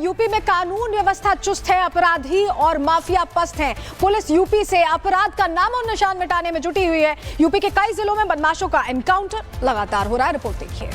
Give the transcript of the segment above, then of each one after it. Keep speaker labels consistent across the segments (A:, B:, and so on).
A: UP में कानून व्यवस्था चुस्त है, अपराधी और माफिया पस्त हैं। पुलिस यूपी से अपराध का नामो निशान मिटाने में जुटी हुई है। यूपी के कई जिलों में बदमाशों का एनकाउंटर लगातार हो रहा है। रिपोर्ट देखिए।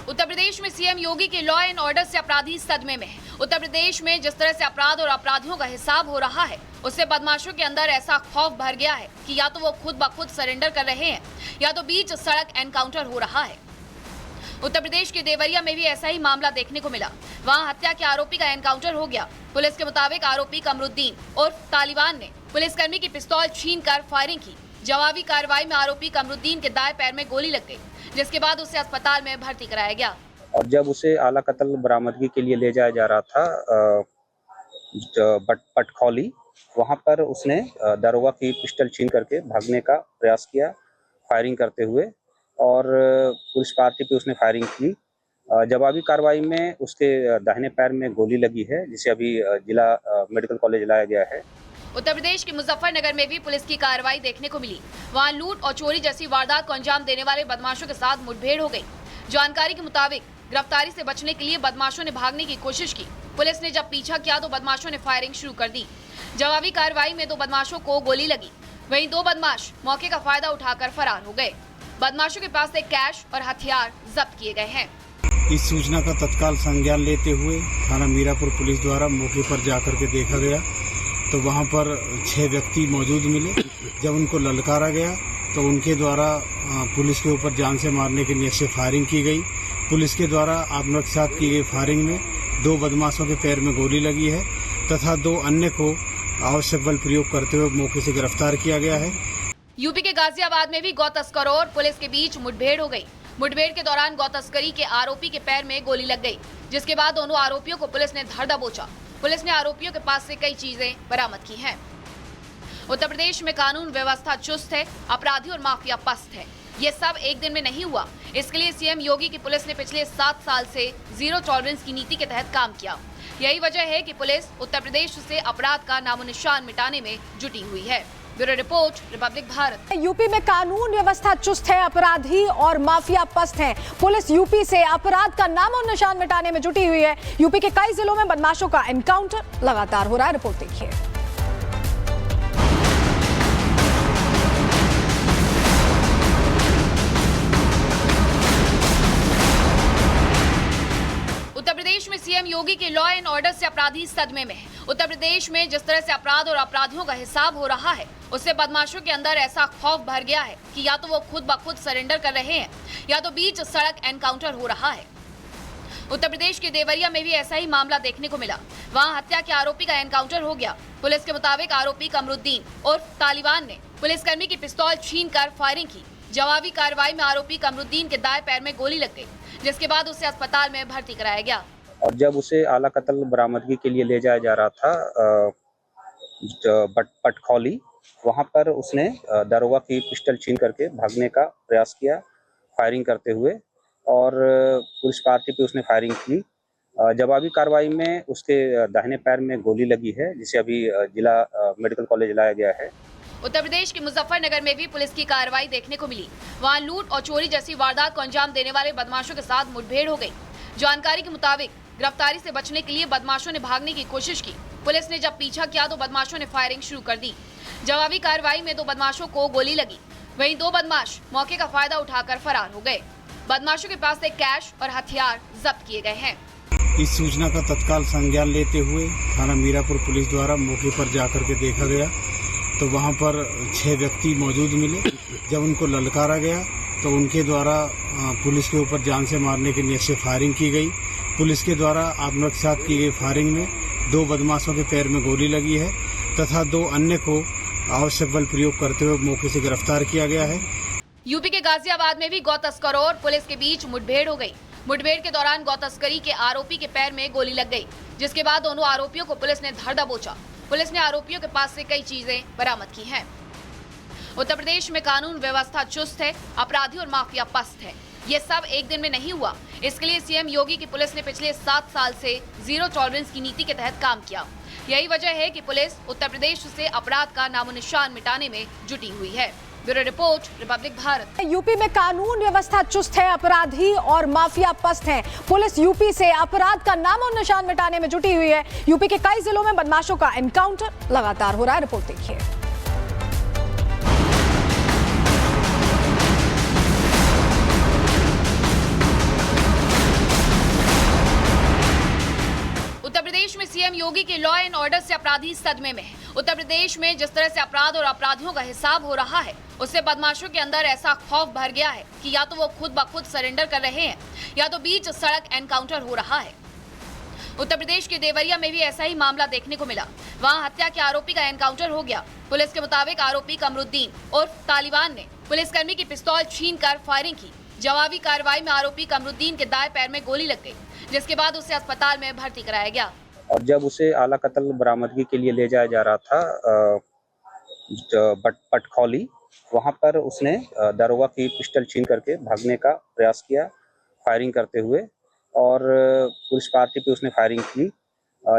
B: उत्तर प्रदेश में सीएम योगी के लॉ एंड ऑर्डर से अपराधी सदमे में है। उत्तर प्रदेश में जिस तरह से अपराध और अपराधियों का हिसाब हो रहा है, उससे बदमाशों के अंदर ऐसा खौफ भर गया है कि या तो वो खुद ब खुद सरेंडर कर रहे हैं या तो बीच सड़क एनकाउंटर हो रहा है। उत्तर प्रदेश के देवरिया में भी ऐसा ही मामला देखने को मिला। वहां हत्या के आरोपी का एनकाउंटर हो गया। पुलिस के मुताबिक आरोपी कमरुद्दीन उर्फ तालिबान ने पुलिसकर्मी की पिस्तौल छीनकर फायरिंग की। जवाबी कार्रवाई में आरोपी कमरुद्दीन के दाएं पैर में गोली लग गई, जिसके बाद उसे अस्पताल में भर्ती कराया गया।
C: और जब उसे आला कत्ल बरामदगी के लिए ले जाया जा रहा था पटखौली, वहां पर उसने दरोगा की पिस्टल छीन करके भागने का प्रयास किया, फायरिंग करते हुए, और पुलिस पार्टी पे उसने फायरिंग की। जवाबी कार्रवाई में उसके दाहिने पैर में गोली लगी है, जिसे अभी जिला मेडिकल कॉलेज लाया गया है।
B: उत्तर प्रदेश के मुजफ्फरनगर में भी पुलिस की कार्रवाई देखने को मिली। वहां लूट और चोरी जैसी वारदात को अंजाम देने वाले बदमाशों के साथ मुठभेड़ हो गई। जानकारी के मुताबिक गिरफ्तारी से बचने के लिए बदमाशों ने भागने की कोशिश की। पुलिस ने जब पीछा किया तो बदमाशों ने फायरिंग शुरू कर दी। जवाबी कार्रवाई में 2 बदमाशों को गोली लगी। वहीं 2 बदमाश मौके का फायदा उठाकर फरार हो गए। बदमाशों के पास से कैश और हथियार जब्त किए गए हैं।
D: इस सूचना का तत्काल संज्ञान लेते हुए थाना मीरापुर पुलिस द्वारा मौके पर जाकर के देखा गया तो वहां पर 6 व्यक्ति मौजूद मिले। जब उनको ललकारा गया तो उनके द्वारा पुलिस के ऊपर जान से मारने की नीयत से फायरिंग की गई। पुलिस के द्वारा आत्मरक्षा की गई फायरिंग में 2 बदमाशों के पैर में गोली लगी है तथा 2 अन्य को आवश्यक बल प्रयोग करते हुए मौके से गिरफ्तार किया गया है।
B: यूपी के गाजियाबाद में भी गौ तस्करों और पुलिस के बीच मुठभेड़ हो गई। मुठभेड़ के दौरान गौ तस्करी के आरोपी के पैर में गोली लग गई, जिसके बाद दोनों आरोपियों को पुलिस ने धर दबोचा। पुलिस ने आरोपियों के पास से कई चीजें बरामद की हैं। उत्तर प्रदेश में कानून व्यवस्था चुस्त है, अपराधी और माफिया पस्त है। ये सब एक दिन में नहीं हुआ। इसके लिए सीएम योगी की पुलिस ने पिछले 7 साल से जीरो टॉलरेंस की नीति के तहत काम किया। यही वजह है कि पुलिस उत्तर प्रदेश से अपराध का नामो निशान मिटाने में जुटी हुई है। Bureau report, Republic Bharat.
A: UP में कानून व्यवस्था चुस्त है, अपराधी और माफिया पस्त हैं। पुलिस यूपी से अपराध का नामो निशान मिटाने में जुटी हुई है। यूपी के कई जिलों में बदमाशों का एनकाउंटर लगातार हो रहा है। रिपोर्ट देखिए।
B: उत्तर प्रदेश में सीएम योगी के लॉ एंड ऑर्डर से अपराधी सदमे में है। उत्तर प्रदेश में जिस तरह से अपराध और अपराधियों का हिसाब हो रहा है, उससे बदमाशों के अंदर ऐसा खौफ भर गया है कि या तो वो खुद ब खुद सरेंडर कर रहे हैं या तो बीच सड़क एनकाउंटर हो रहा है। उत्तर प्रदेश के देवरिया में भी ऐसा ही मामला देखने को मिला। वहां हत्या के आरोपी का एनकाउंटर हो गया। पुलिस के मुताबिक आरोपी कमरुद्दीन उर्फ तालिबान ने पुलिसकर्मी की पिस्तौल छीनकर फायरिंग की। जवाबी कार्रवाई में आरोपी कमरुद्दीन के दाएं पैर में गोली लग गई, जिसके बाद उसे अस्पताल में भर्ती कराया गया।
C: और जब उसे आला कत्ल बरामदगी के लिए ले जाया जा रहा था पटखौली, वहां पर उसने दरोगा की पिस्टल छीन करके भागने का प्रयास किया, फायरिंग करते हुए, और पुलिस पार्टी पे उसने फायरिंग की। जवाबी कार्रवाई में उसके दाहिने पैर में गोली लगी है, जिसे अभी जिला मेडिकल कॉलेज लाया गया है।
B: उत्तर प्रदेश के मुजफ्फरनगर में भी पुलिस की कार्रवाई देखने को मिली। वहां लूट और चोरी जैसी वारदात को अंजाम देने वाले बदमाशों के साथ मुठभेड़ हो गई। जानकारी के मुताबिक गिरफ्तारी से बचने के लिए बदमाशों ने भागने की कोशिश की। पुलिस ने जब पीछा किया तो बदमाशों ने फायरिंग शुरू कर दी। जवाबी कार्रवाई में 2 बदमाशों को गोली लगी। वहीं 2 बदमाश मौके का फायदा उठाकर फरार हो गए। बदमाशों के पास से कैश और हथियार जब्त किए गए हैं।
D: इस सूचना का तत्काल संज्ञान लेते हुए थाना मीरापुर पुलिस द्वारा मौके पर जाकर के देखा गया तो वहां पर 6 व्यक्ति मौजूद मिले। जब उनको ललकारा गया तो उनके द्वारा पुलिस के ऊपर जान से मारने की नीयत से फायरिंग की गई। पुलिस के द्वारा आत्मरक्षा की गई फायरिंग में 2 बदमाशों के पैर में गोली लगी है तथा 2 अन्य को आवश्यक बल प्रयोग करते हुए मौके से गिरफ्तार किया गया है।
B: यूपी के गाजियाबाद में भी गौ तस्करों और पुलिस के बीच मुठभेड़ हो गई। मुठभेड़ के दौरान गौ तस्करी के आरोपी के पैर में गोली लग गई, जिसके बाद दोनों आरोपियों को पुलिस ने धर दबोचा। पुलिस ने आरोपियों के पास से कई चीजें बरामद की हैं। उत्तर प्रदेश में कानून व्यवस्था चुस्त है, अपराधी और माफिया पस्त है। ये सब एक दिन में नहीं हुआ। इसके लिए सीएम योगी की पुलिस ने पिछले 7 साल से जीरो टॉलरेंस की नीति के तहत काम किया। यही वजह है कि पुलिस उत्तर प्रदेश से अपराध का नामो निशान मिटाने में जुटी हुई है। Bureau report, Republic Bharat.
A: UP में कानून व्यवस्था चुस्त है, अपराधी और माफिया पस्त हैं। पुलिस यूपी से अपराध का नामो निशान मिटाने में जुटी हुई है। यूपी के कई जिलों में बदमाशों का एनकाउंटर लगातार हो रहा है। रिपोर्ट देखिए।
B: उत्तर प्रदेश में सीएम योगी के लॉ एंड ऑर्डर से अपराधी सदमे में है। उत्तर प्रदेश में जिस तरह से अपराध और अपराधियों का हिसाब हो रहा है, उससे बदमाशों के अंदर ऐसा खौफ भर गया है कि या तो वो खुद ब खुद सरेंडर कर रहे हैं या तो बीच सड़क एनकाउंटर हो रहा है। उत्तर प्रदेश के देवरिया में भी ऐसा ही मामला देखने को मिला। वहां हत्या के आरोपी का एनकाउंटर हो गया। पुलिस के मुताबिक आरोपी कमरुद्दीन और तालिबान ने पुलिसकर्मी की पिस्तौल छीनकर फायरिंग की। जवाबी कार्रवाई में आरोपी कमरुद्दीन के दाएं पैर में गोली लग गई, जिसके बाद उसे अस्पताल में भर्ती कराया गया।
C: और जब उसे आला कत्ल बरामदगी के लिए ले जाया जा रहा था पटखौली, वहां पर उसने दारोगा की पिस्टल छीन करके भागने का प्रयास किया फायरिंग करते हुए, और पुलिस पार्टी पे उसने फायरिंग की।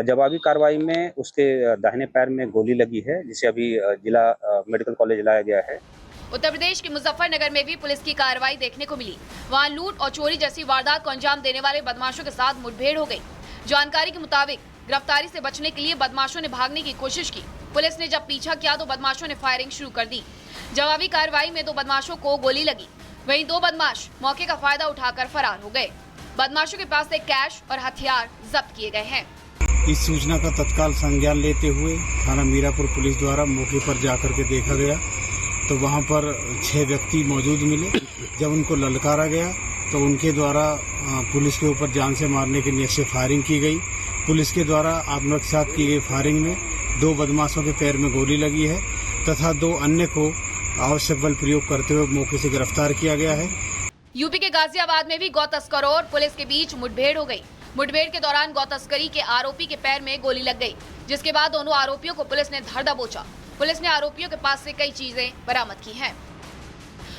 C: जवाबी कार्रवाई में उसके दाहिने पैर में गोली लगी है, जिसे अभी जिला मेडिकल कॉलेज लाया गया है।
B: उत्तर प्रदेश के मुजफ्फरनगर में भी पुलिस की कार्रवाई देखने को मिली। वहां लूट और चोरी जैसी वारदात को अंजाम देने वाले बदमाशों के साथ मुठभेड़ हो गई। जानकारी के मुताबिक गिरफ्तारी से बचने के लिए बदमाशों ने भागने की कोशिश की। पुलिस ने जब पीछा किया तो बदमाशों ने फायरिंग शुरू कर दी। जवाबी कार्रवाई में 2 बदमाशों को गोली लगी। वहीं 2 बदमाश मौके का फायदा उठाकर फरार हो गए। बदमाशों के पास से कैश और हथियार जब्त किए गए हैं।
D: इस सूचना का तत्काल संज्ञान लेते हुए थाना मीरापुर पुलिस द्वारा मौके पर जाकर के देखा गया तो वहां पर 6 व्यक्ति मौजूद मिले। जब उनको ललकारा गया तो उनके द्वारा पुलिस के ऊपर जान से मारने की नीयत से फायरिंग की गई। पुलिस के द्वारा आत्मरक्षा के साथ की गई फायरिंग में 2 बदमाशों के पैर में गोली लगी है तथा 2 अन्य को आवश्यक बल प्रयोग करते हुए मौके से गिरफ्तार किया गया है।
B: यूपी के गाजियाबाद में भी गौ तस्करों और पुलिस के बीच मुठभेड़ हो गई। मुठभेड़ के दौरान गौ तस्करी के आरोपी के पैर में गोली लग गई, जिसके बाद दोनों आरोपियों को पुलिस ने धर दबोचा। पुलिस ने आरोपियों के पास से कई चीजें बरामद की हैं।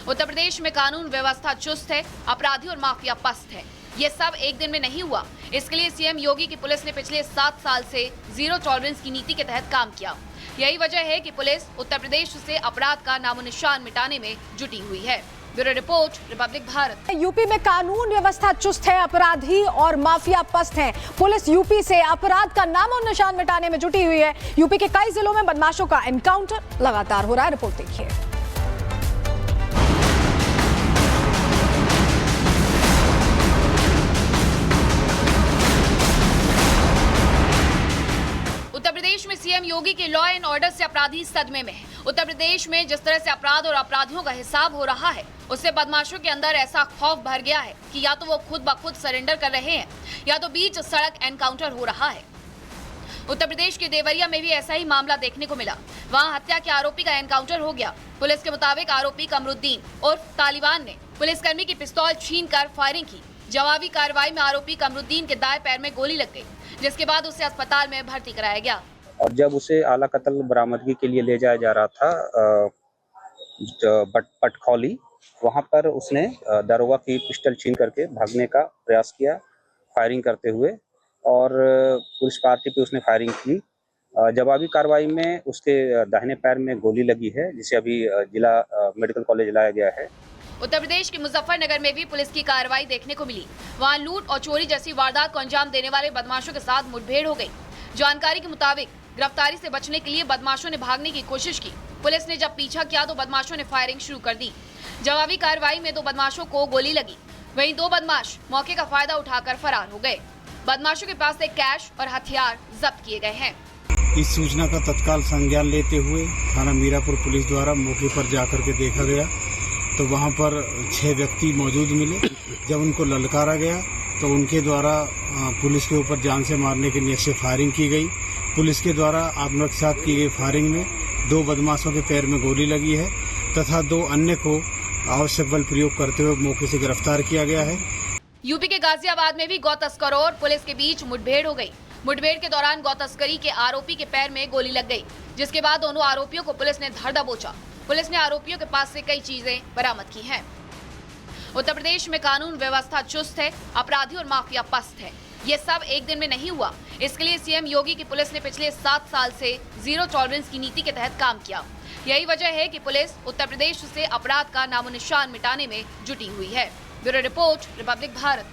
B: उत्तर प्रदेश में कानून व्यवस्था चुस्त है, अपराधी और माफिया पस्त है। ये सब एक दिन में नहीं हुआ। इसके लिए सीएम योगी की पुलिस ने पिछले 7 साल से जीरो टॉलरेंस की नीति के तहत काम किया। यही वजह है कि पुलिस उत्तर प्रदेश से अपराध का नामो निशान मिटाने में जुटी हुई है। Bureau report, Republic Bharat.
A: UP में कानून व्यवस्था चुस्त है, अपराधी और माफिया पस्त हैं। पुलिस यूपी से अपराध का नामो निशान मिटाने में जुटी हुई है। यूपी के कई जिलों में बदमाशों का एनकाउंटर लगातार हो रहा है। रिपोर्ट देखिए।
B: उत्तर प्रदेश में सीएम योगी के लॉ एंड ऑर्डर से अपराधी सदमे में है। उत्तर प्रदेश में जिस तरह से अपराध और अपराधियों का हिसाब हो रहा है, उससे बदमाशों के अंदर ऐसा खौफ भर गया है कि या तो वो खुद ब खुद सरेंडर कर रहे हैं या तो बीच सड़क एनकाउंटर हो रहा है। उत्तर प्रदेश के देवरिया में भी ऐसा ही मामला देखने को मिला। वहां हत्या के आरोपी का एनकाउंटर हो गया। पुलिस के मुताबिक आरोपी कमरुद्दीन और तालिबान ने पुलिसकर्मी की पिस्तौल छीनकर फायरिंग की। जवाबी कार्रवाई में आरोपी कमरुद्दीन के दाएं पैर में गोली लग गई, जिसके बाद उसे अस्पताल में भर्ती कराया गया।
C: और जब उसे आला कत्ल बरामदगी के लिए ले जाया जा रहा था पटखौली, वहां पर उसने दारोगा की पिस्टल छीन करके भागने का प्रयास किया फायरिंग करते हुए, और पुलिस पार्टी पे उसने फायरिंग की। जवाबी कार्रवाई में उसके दाहिने पैर में गोली लगी है, जिसे अभी जिला मेडिकल कॉलेज लाया गया है।
B: उत्तर प्रदेश के मुजफ्फरनगर में भी पुलिस की कार्रवाई देखने को मिली। वहां लूट और चोरी जैसी वारदात को अंजाम देने वाले बदमाशों के साथ मुठभेड़ हो गई। जानकारी के मुताबिक गिरफ्तारी से बचने के लिए बदमाशों ने भागने की कोशिश की। पुलिस ने जब पीछा किया तो बदमाशों ने फायरिंग शुरू कर दी। जवाबी कार्रवाई में 2 बदमाशों को गोली लगी। वहीं 2 बदमाश मौके का फायदा उठाकर फरार हो गए। बदमाशों के पास से कैश और हथियार जब्त किए गए हैं।
D: इस सूचना का तत्काल संज्ञान लेते हुए थाना मीरापुर पुलिस द्वारा मौके पर जाकर के देखा गया तो वहां पर 6 व्यक्ति मौजूद मिले। जब उनको ललकारा गया तो उनके द्वारा पुलिस के ऊपर जान से मारने की नीयत से फायरिंग की गई। पुलिस के द्वारा आत्मरक्षा के साथ की गई फायरिंग में 2 बदमाशों के पैर में गोली लगी है तथा 2 अन्य को आवश्यक बल प्रयोग करते हुए मौके से गिरफ्तार किया गया है।
B: यूपी के गाजियाबाद में भी गौ तस्करों और पुलिस के बीच मुठभेड़ हो गई। मुठभेड़ के दौरान गौ तस्करी के आरोपी के पैर में गोली लग गई, जिसके बाद दोनों आरोपियों को पुलिस ने धर दबोचा। पुलिस ने आरोपियों के पास से कई चीजें बरामद की हैं। उत्तर प्रदेश में कानून व्यवस्था चुस्त है, अपराधी और माफिया पस्त है। ये सब एक दिन में नहीं हुआ। इसके लिए सीएम योगी की पुलिस ने पिछले 7 साल से जीरो टॉलरेंस की नीति के तहत काम किया। यही वजह है कि पुलिस उत्तर प्रदेश से अपराध का नामोनिशान मिटाने में जुटी हुई है। Bureau report, Republic Bharat.